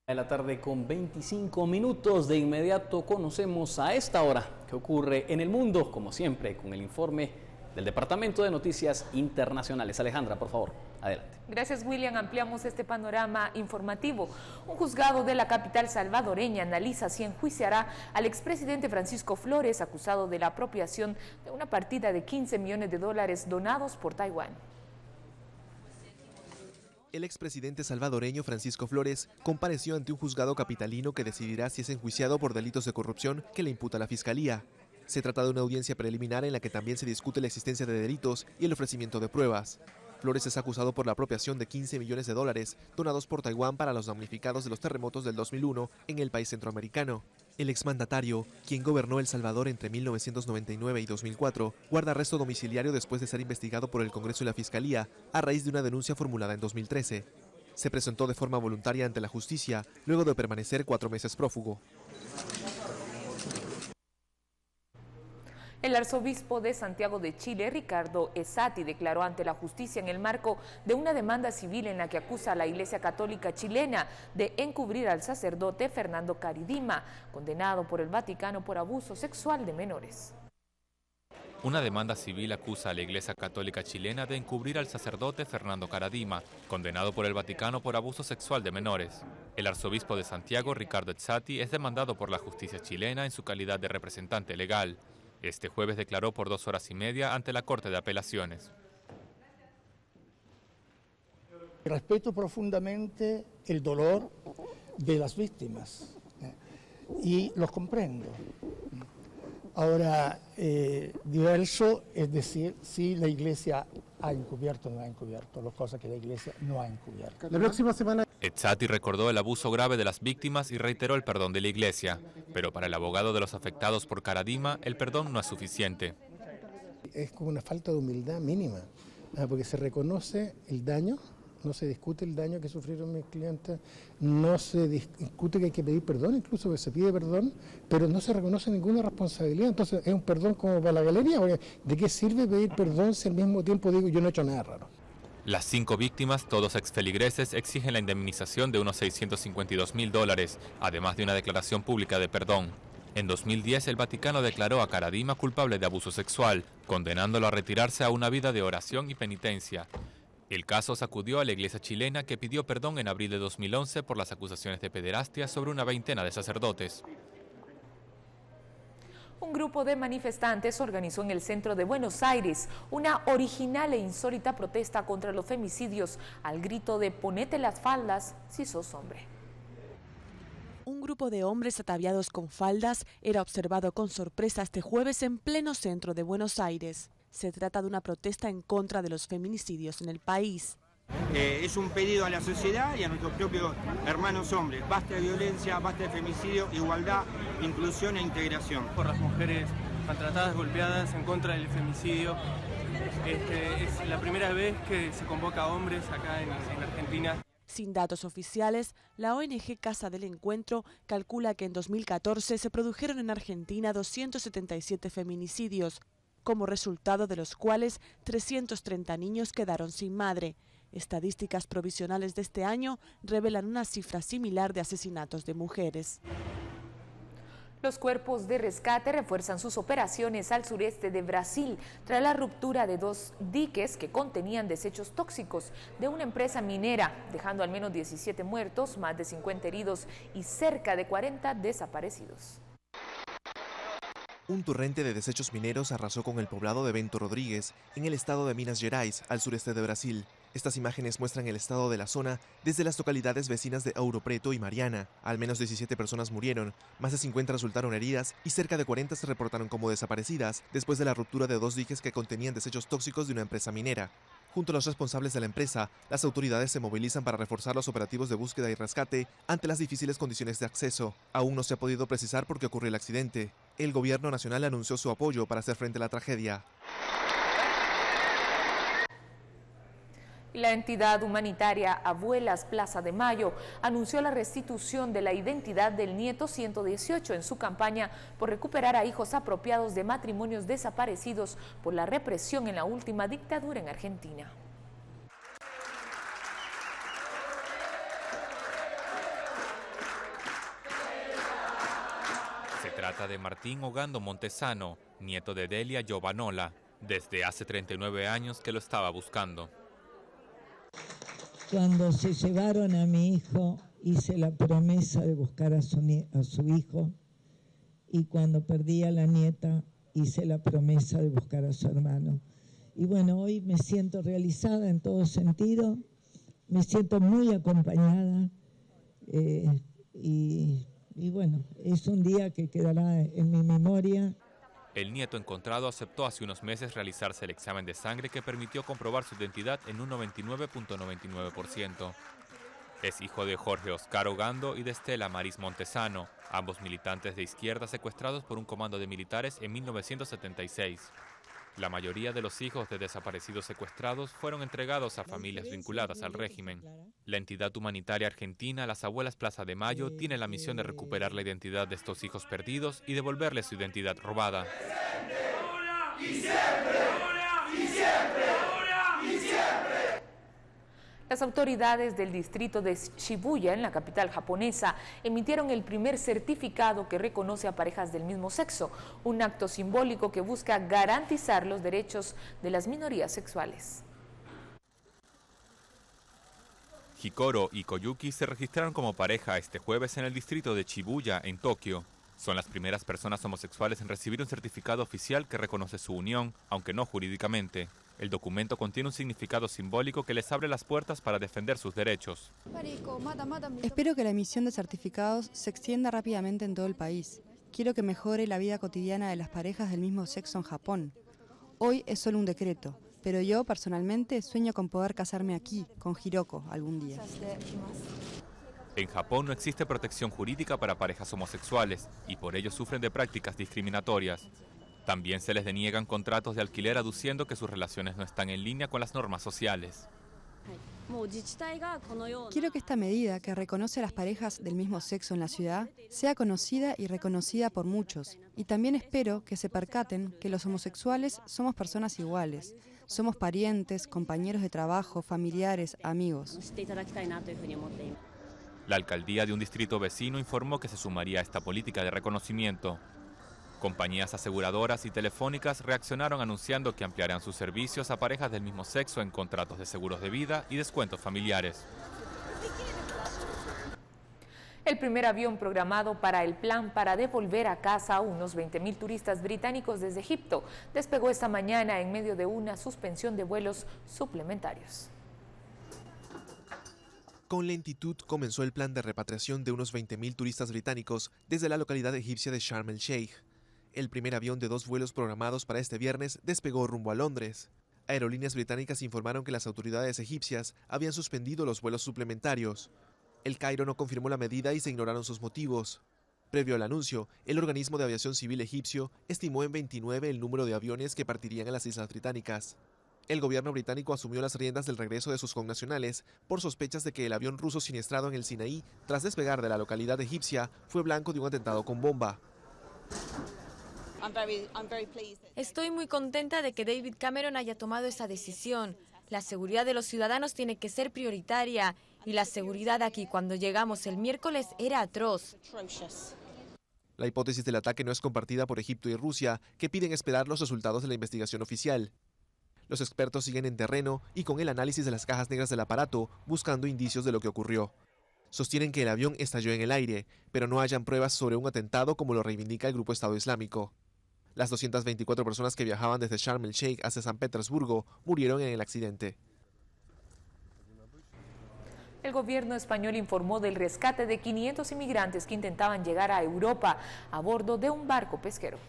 De la tarde con 25 minutos. De inmediato conocemos a esta hora qué ocurre en el mundo, como siempre, con el informe del Departamento de Noticias Internacionales. Alejandra, por favor, adelante. Gracias, William. Ampliamos este panorama informativo. Un juzgado de la capital salvadoreña analiza si enjuiciará al expresidente Francisco Flores, acusado de la apropiación de una partida de 15 millones de dólares donados por Taiwán. El expresidente salvadoreño Francisco Flores compareció ante un juzgado capitalino que decidirá si es enjuiciado por delitos de corrupción que le imputa la Fiscalía. Se trata de una audiencia preliminar en la que también se discute la existencia de delitos y el ofrecimiento de pruebas. Flores es acusado por la apropiación de 15 millones de dólares donados por Taiwán para los damnificados de los terremotos del 2001 en el país centroamericano. El exmandatario, quien gobernó El Salvador entre 1999 y 2004, guarda arresto domiciliario después de ser investigado por el Congreso y la Fiscalía a raíz de una denuncia formulada en 2013. Se presentó de forma voluntaria ante la justicia luego de permanecer 4 meses prófugo. El arzobispo de Santiago de Chile, Ricardo Esati, declaró ante la justicia en el marco de una demanda civil en la que acusa a la Iglesia Católica chilena de encubrir al sacerdote Fernando Caridima, condenado por el Vaticano por abuso sexual de menores. Una demanda civil acusa a la Iglesia Católica chilena de encubrir al sacerdote Fernando Caridima, condenado por el Vaticano por abuso sexual de menores. El arzobispo de Santiago, Ricardo Esati, es demandado por la justicia chilena en su calidad de representante legal. Este jueves declaró por 2 horas y media ante la Corte de Apelaciones. Respeto profundamente el dolor de las víctimas y los comprendo. Ahora, diverso es decir si la Iglesia ha encubierto o no ha encubierto, las cosas que la Iglesia no ha encubierto. La próxima semana... Esati recordó el abuso grave de las víctimas y reiteró el perdón de la Iglesia, pero para el abogado de los afectados por Caridima, el perdón no es suficiente. Es como una falta de humildad mínima, porque se reconoce el daño, no se discute el daño que sufrieron mis clientes, no se discute que hay que pedir perdón, incluso que se pide perdón, pero no se reconoce ninguna responsabilidad. Entonces es un perdón como para la galería, porque ¿de qué sirve pedir perdón si al mismo tiempo digo yo no he hecho nada raro? Las 5 víctimas, todos exfeligreses, exigen la indemnización de unos $652.000, además de una declaración pública de perdón. En 2010, el Vaticano declaró a Caridima culpable de abuso sexual, condenándolo a retirarse a una vida de oración y penitencia. El caso sacudió a la Iglesia chilena, que pidió perdón en abril de 2011 por las acusaciones de pederastia sobre una veintena de sacerdotes. Un grupo de manifestantes organizó en el centro de Buenos Aires una original e insólita protesta contra los femicidios al grito de «Ponete las faldas si sos hombre». Un grupo de hombres ataviados con faldas era observado con sorpresa este jueves en pleno centro de Buenos Aires. Se trata de una protesta en contra de los feminicidios en el país. Es un pedido a la sociedad y a nuestros propios hermanos hombres. Basta de violencia, basta de femicidio, igualdad, inclusión e integración. Por las mujeres maltratadas, golpeadas, en contra del femicidio. Es la primera vez que se convoca a hombres acá en Argentina. Sin datos oficiales, la ONG Casa del Encuentro calcula que en 2014 se produjeron en Argentina 277 feminicidios, como resultado de los cuales 330 niños quedaron sin madre. Estadísticas provisionales de este año revelan una cifra similar de asesinatos de mujeres. Los cuerpos de rescate refuerzan sus operaciones al sureste de Brasil tras la ruptura de 2 diques que contenían desechos tóxicos de una empresa minera, dejando al menos 17 muertos, más de 50 heridos y cerca de 40 desaparecidos. Un torrente de desechos mineros arrasó con el poblado de Bento Rodrigues, en el estado de Minas Gerais, al sureste de Brasil. Estas imágenes muestran el estado de la zona desde las localidades vecinas de Ouro Preto y Mariana. Al menos 17 personas murieron, más de 50 resultaron heridas y cerca de 40 se reportaron como desaparecidas después de la ruptura de 2 diques que contenían desechos tóxicos de una empresa minera. Junto a los responsables de la empresa, las autoridades se movilizan para reforzar los operativos de búsqueda y rescate ante las difíciles condiciones de acceso. Aún no se ha podido precisar por qué ocurrió el accidente. El gobierno nacional anunció su apoyo para hacer frente a la tragedia. La entidad humanitaria Abuelas Plaza de Mayo anunció la restitución de la identidad del nieto 118 en su campaña por recuperar a hijos apropiados de matrimonios desaparecidos por la represión en la última dictadura en Argentina. trata de Martín Ogando Montesano, nieto de Delia Giovanola. Desde hace 39 años que lo estaba buscando. Cuando se llevaron a mi hijo, hice la promesa de buscar a su hijo, y cuando perdí a la nieta, hice la promesa de buscar a su hermano. Y bueno, hoy me siento realizada en todo sentido, me siento muy acompañada, y bueno, es un día que quedará en mi memoria. El nieto encontrado aceptó hace unos meses realizarse el examen de sangre que permitió comprobar su identidad en un 99.99%. Es hijo de Jorge Oscar Ogando y de Estela Maris Montesano, ambos militantes de izquierda secuestrados por un comando de militares en 1976. La mayoría de los hijos de desaparecidos secuestrados fueron entregados a familias vinculadas al régimen. La entidad humanitaria argentina Las Abuelas Plaza de Mayo tiene la misión de recuperar la identidad de estos hijos perdidos y devolverles su identidad robada. Las autoridades del distrito de Shibuya, en la capital japonesa, emitieron el primer certificado que reconoce a parejas del mismo sexo, un acto simbólico que busca garantizar los derechos de las minorías sexuales. Hikoro y Koyuki se registraron como pareja este jueves en el distrito de Shibuya, en Tokio. Son las primeras personas homosexuales en recibir un certificado oficial que reconoce su unión, aunque no jurídicamente. El documento contiene un significado simbólico que les abre las puertas para defender sus derechos. Espero que la emisión de certificados se extienda rápidamente en todo el país. Quiero que mejore la vida cotidiana de las parejas del mismo sexo en Japón. Hoy es solo un decreto, pero yo personalmente sueño con poder casarme aquí, con Hiroko, algún día. En Japón no existe protección jurídica para parejas homosexuales y por ello sufren de prácticas discriminatorias. También se les deniegan contratos de alquiler aduciendo que sus relaciones no están en línea con las normas sociales. Quiero que esta medida, que reconoce a las parejas del mismo sexo en la ciudad, sea conocida y reconocida por muchos. Y también espero que se percaten que los homosexuales somos personas iguales. Somos parientes, compañeros de trabajo, familiares, amigos. La alcaldía de un distrito vecino informó que se sumaría a esta política de reconocimiento. Compañías aseguradoras y telefónicas reaccionaron anunciando que ampliarán sus servicios a parejas del mismo sexo en contratos de seguros de vida y descuentos familiares. El primer avión programado para el plan para devolver a casa a unos 20.000 turistas británicos desde Egipto despegó esta mañana en medio de una suspensión de vuelos suplementarios. Con lentitud comenzó el plan de repatriación de unos 20.000 turistas británicos desde la localidad egipcia de Sharm el Sheikh. El primer avión de 2 vuelos programados para este viernes despegó rumbo a Londres. Aerolíneas británicas informaron que las autoridades egipcias habían suspendido los vuelos suplementarios. El Cairo no confirmó la medida y se ignoraron sus motivos. Previo al anuncio, el organismo de aviación civil egipcio estimó en 29 el número de aviones que partirían a las islas británicas. El gobierno británico asumió las riendas del regreso de sus connacionales por sospechas de que el avión ruso siniestrado en el Sinaí, tras despegar de la localidad egipcia, fue blanco de un atentado con bomba. Estoy muy contenta de que David Cameron haya tomado esa decisión. La seguridad de los ciudadanos tiene que ser prioritaria y la seguridad aquí cuando llegamos el miércoles era atroz. La hipótesis del ataque no es compartida por Egipto y Rusia, que piden esperar los resultados de la investigación oficial. Los expertos siguen en terreno y con el análisis de las cajas negras del aparato buscando indicios de lo que ocurrió. Sostienen que el avión estalló en el aire, pero no hayan pruebas sobre un atentado como lo reivindica el grupo Estado Islámico. Las 224 personas que viajaban desde Sharm el Sheikh hacia San Petersburgo murieron en el accidente. El gobierno español informó del rescate de 500 inmigrantes que intentaban llegar a Europa a bordo de un barco pesquero.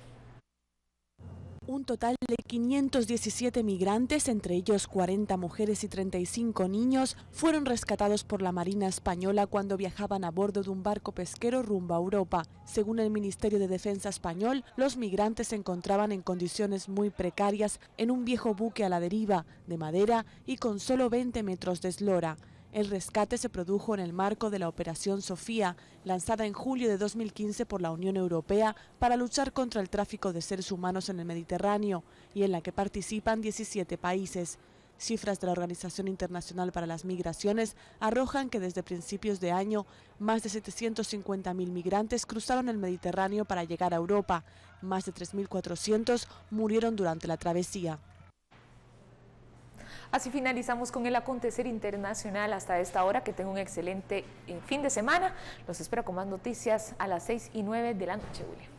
Un total de 517 migrantes, entre ellos 40 mujeres y 35 niños, fueron rescatados por la Marina Española cuando viajaban a bordo de un barco pesquero rumbo a Europa. Según el Ministerio de Defensa español, los migrantes se encontraban en condiciones muy precarias en un viejo buque a la deriva, de madera y con solo 20 metros de eslora. El rescate se produjo en el marco de la Operación Sofía, lanzada en julio de 2015 por la Unión Europea para luchar contra el tráfico de seres humanos en el Mediterráneo y en la que participan 17 países. Cifras de la Organización Internacional para las Migraciones arrojan que desde principios de año más de 750.000 migrantes cruzaron el Mediterráneo para llegar a Europa. Más de 3.400 murieron durante la travesía. Así finalizamos con el acontecer internacional hasta esta hora. Que tenga un excelente fin de semana. Los espero con más noticias a las 6 y 9 de la noche, William.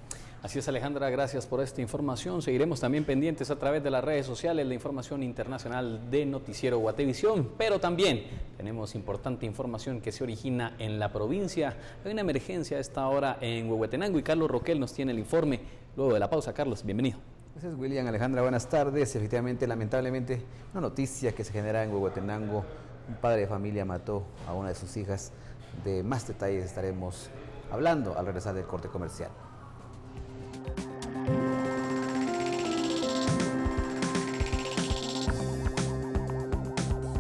Así es, Alejandra, gracias por esta información. Seguiremos también pendientes a través de las redes sociales de información internacional de Noticiero Guatevisión, pero también tenemos importante información que se origina en la provincia. Hay una emergencia a esta hora en Huehuetenango y Carlos Roquel nos tiene el informe. Luego de la pausa, Carlos, bienvenido. Gracias, William. Alejandra, buenas tardes. Efectivamente, lamentablemente, una noticia que se genera en Huehuetenango. Un padre de familia mató a una de sus hijas. De más detalles estaremos hablando al regresar del corte comercial.